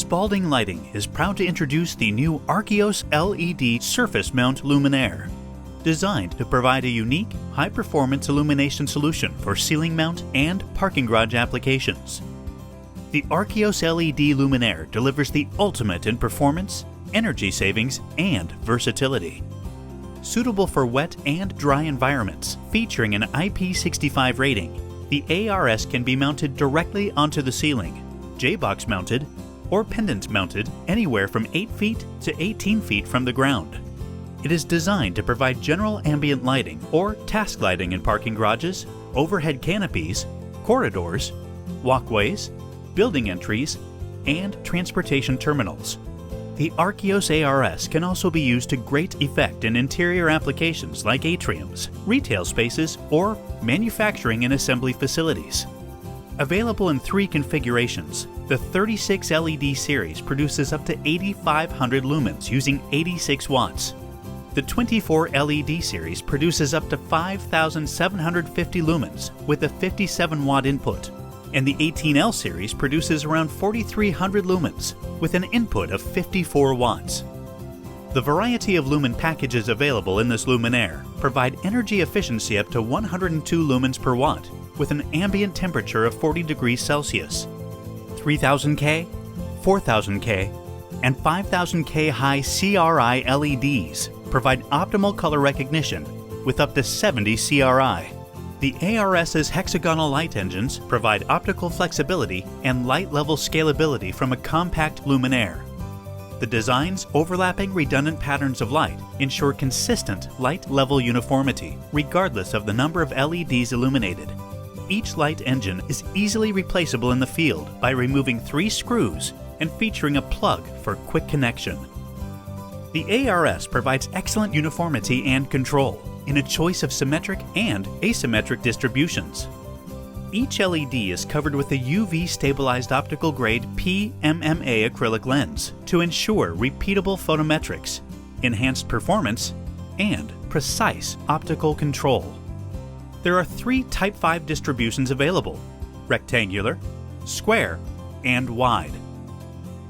Spaulding Lighting is proud to introduce the new Arceos LED Surface Mount Luminaire. Designed to provide a unique, high-performance illumination solution for ceiling mount and parking garage applications. The Arceos LED Luminaire delivers the ultimate in performance, energy savings, and versatility. Suitable for wet and dry environments, featuring an IP65 rating, the ARS can be mounted directly onto the ceiling, J-box mounted, or pendant mounted anywhere from 8 feet to 18 feet from the ground. It is designed to provide general ambient lighting or task lighting in parking garages, overhead canopies, corridors, walkways, building entries, and transportation terminals. The Arceos ARS can also be used to great effect in interior applications like atriums, retail spaces, or manufacturing and assembly facilities. Available in 3 configurations, the 36 LED series produces up to 8,500 lumens using 86 watts. The 24 LED series produces up to 5,750 lumens with a 57 watt input, and the 18L series produces around 4,300 lumens with an input of 54 watts. The variety of lumen packages available in this luminaire provide energy efficiency up to 102 lumens per watt with an ambient temperature of 40 degrees Celsius. 3000K, 4000K, and 5000K high CRI LEDs provide optimal color recognition with up to 70 CRI. The ARS's hexagonal light engines provide optical flexibility and light level scalability from a compact luminaire. The design's overlapping redundant patterns of light ensure consistent light level uniformity, regardless of the number of LEDs illuminated. Each light engine is easily replaceable in the field by removing 3 screws and featuring a plug for quick connection. The ARS provides excellent uniformity and control in a choice of symmetric and asymmetric distributions. Each LED is covered with a UV-stabilized optical-grade PMMA acrylic lens to ensure repeatable photometrics, enhanced performance, and precise optical control. There are 3 Type 5 distributions available: rectangular, square, and wide.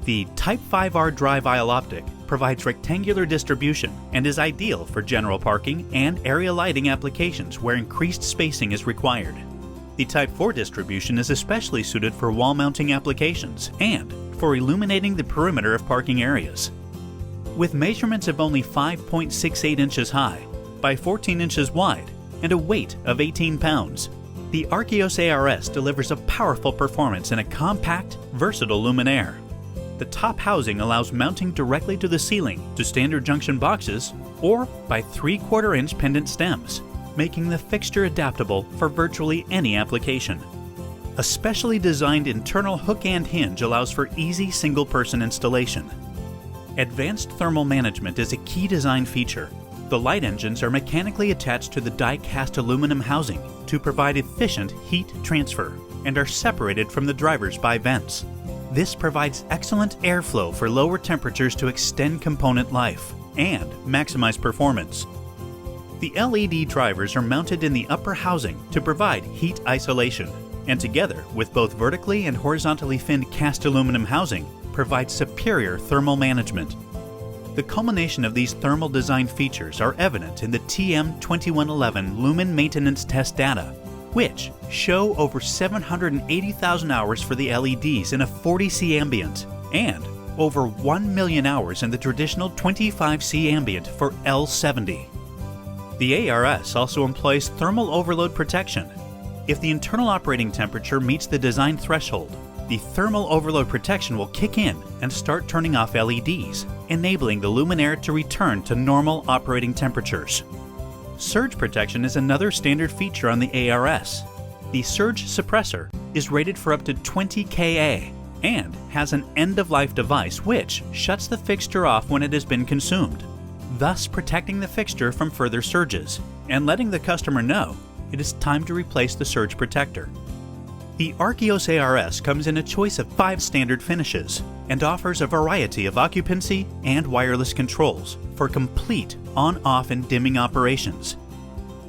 The Type 5R drive aisle optic provides rectangular distribution and is ideal for general parking and area lighting applications where increased spacing is required. The Type 4 distribution is especially suited for wall mounting applications and for illuminating the perimeter of parking areas. With measurements of only 5.68 inches high by 14 inches wide and a weight of 18 pounds, the Arceos ARS delivers a powerful performance in a compact, versatile luminaire. The top housing allows mounting directly to the ceiling to standard junction boxes or by 3/4 inch pendant stems, making the fixture adaptable for virtually any application. A specially designed internal hook and hinge allows for easy single-person installation. Advanced thermal management is a key design feature. The light engines are mechanically attached to the die-cast aluminum housing to provide efficient heat transfer and are separated from the drivers by vents. This provides excellent airflow for lower temperatures to extend component life and maximize performance. The LED drivers are mounted in the upper housing to provide heat isolation, and together with both vertically and horizontally finned cast aluminum housing, provide superior thermal management. The culmination of these thermal design features are evident in the TM2111 lumen maintenance test data, which show over 780,000 hours for the LEDs in a 40C ambient and over 1 million hours in the traditional 25C ambient for L70. The ARS also employs thermal overload protection. If the internal operating temperature meets the design threshold, the thermal overload protection will kick in and start turning off LEDs, enabling the luminaire to return to normal operating temperatures. Surge protection is another standard feature on the ARS. The surge suppressor is rated for up to 20 kA and has an end-of-life device which shuts the fixture off when it has been consumed, thus protecting the fixture from further surges and letting the customer know it is time to replace the surge protector. The Arceos ARS comes in a choice of 5 standard finishes and offers a variety of occupancy and wireless controls for complete on-off and dimming operations.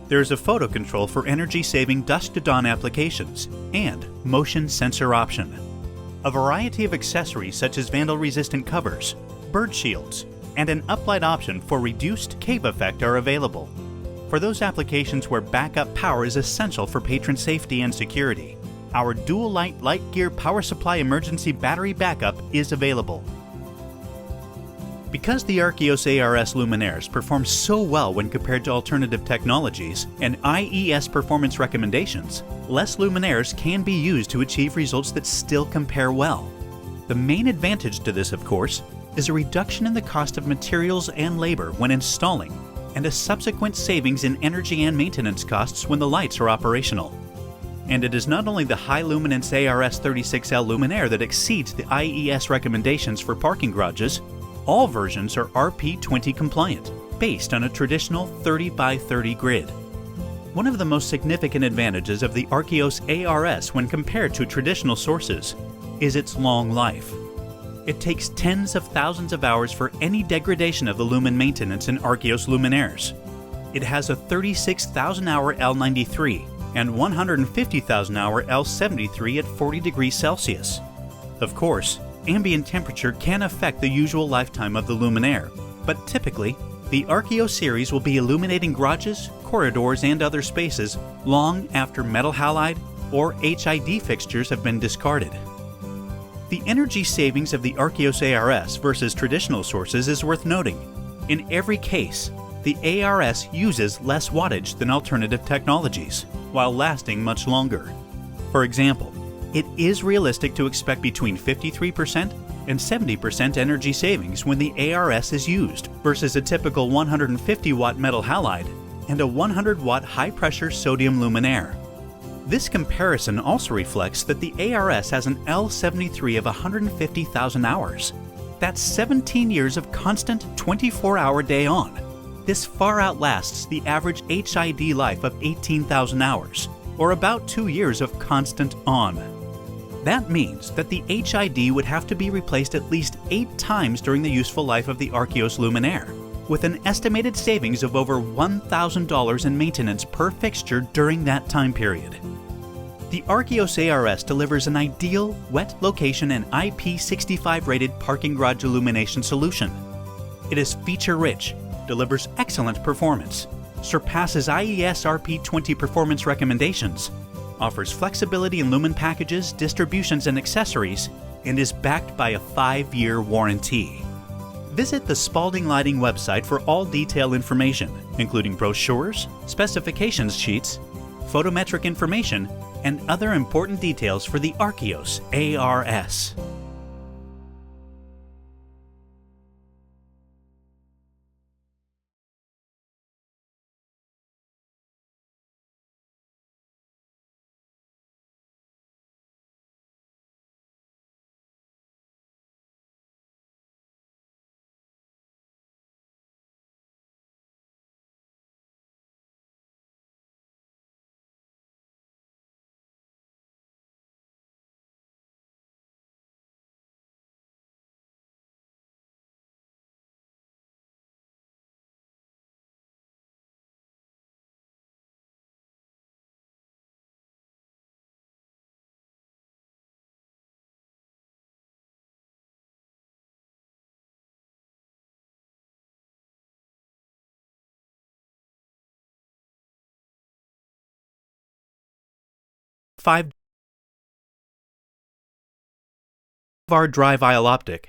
There is a photo control for energy-saving dusk to dawn applications and motion sensor option. A variety of accessories such as vandal-resistant covers, bird shields, and an uplight option for reduced cave effect are available. For those applications where backup power is essential for patron safety and security, our dual light light gear power supply emergency battery backup is available. Because the Arceos ARS luminaires perform so well when compared to alternative technologies and IES performance recommendations, less luminaires can be used to achieve results that still compare well. The main advantage to this, of course, is a reduction in the cost of materials and labor when installing, and a subsequent savings in energy and maintenance costs when the lights are operational. And it is not only the high luminance ARS 36L luminaire that exceeds the IES recommendations for parking garages. All versions are RP20 compliant, based on a traditional 30 by 30 grid. One of the most significant advantages of the Arceos ARS when compared to traditional sources is its long life. It takes tens of thousands of hours for any degradation of the lumen maintenance in Arceos luminaires. It has a 36,000-hour L93 and 150,000-hour L73 at 40 degrees Celsius. Of course, ambient temperature can affect the usual lifetime of the luminaire, but typically, the Arceos series will be illuminating garages, corridors, and other spaces long after metal halide or HID fixtures have been discarded. The energy savings of the Arceos ARS versus traditional sources is worth noting. In every case, the ARS uses less wattage than alternative technologies, while lasting much longer. For example, it is realistic to expect between 53% and 70% energy savings when the ARS is used versus a typical 150-watt metal halide and a 100-watt high-pressure sodium luminaire. This comparison also reflects that the ARS has an L73 of 150,000 hours. That's 17 years of constant 24-hour day on. This far outlasts the average HID life of 18,000 hours, or about 2 years of constant on. That means that the HID would have to be replaced at least 8 times during the useful life of the Arceos luminaire, with an estimated savings of over $1,000 in maintenance per fixture during that time period. The Arceos ARS delivers an ideal wet location and IP65 rated parking garage illumination solution. It is feature-rich, delivers excellent performance, surpasses IES RP20 performance recommendations, offers flexibility in lumen packages, distributions, and accessories, and is backed by a 5-year warranty. Visit the Spaulding Lighting website for all detailed information, including brochures, specifications sheets, photometric information, and other important details for the Arceos ARS. $5 drive aisle optic.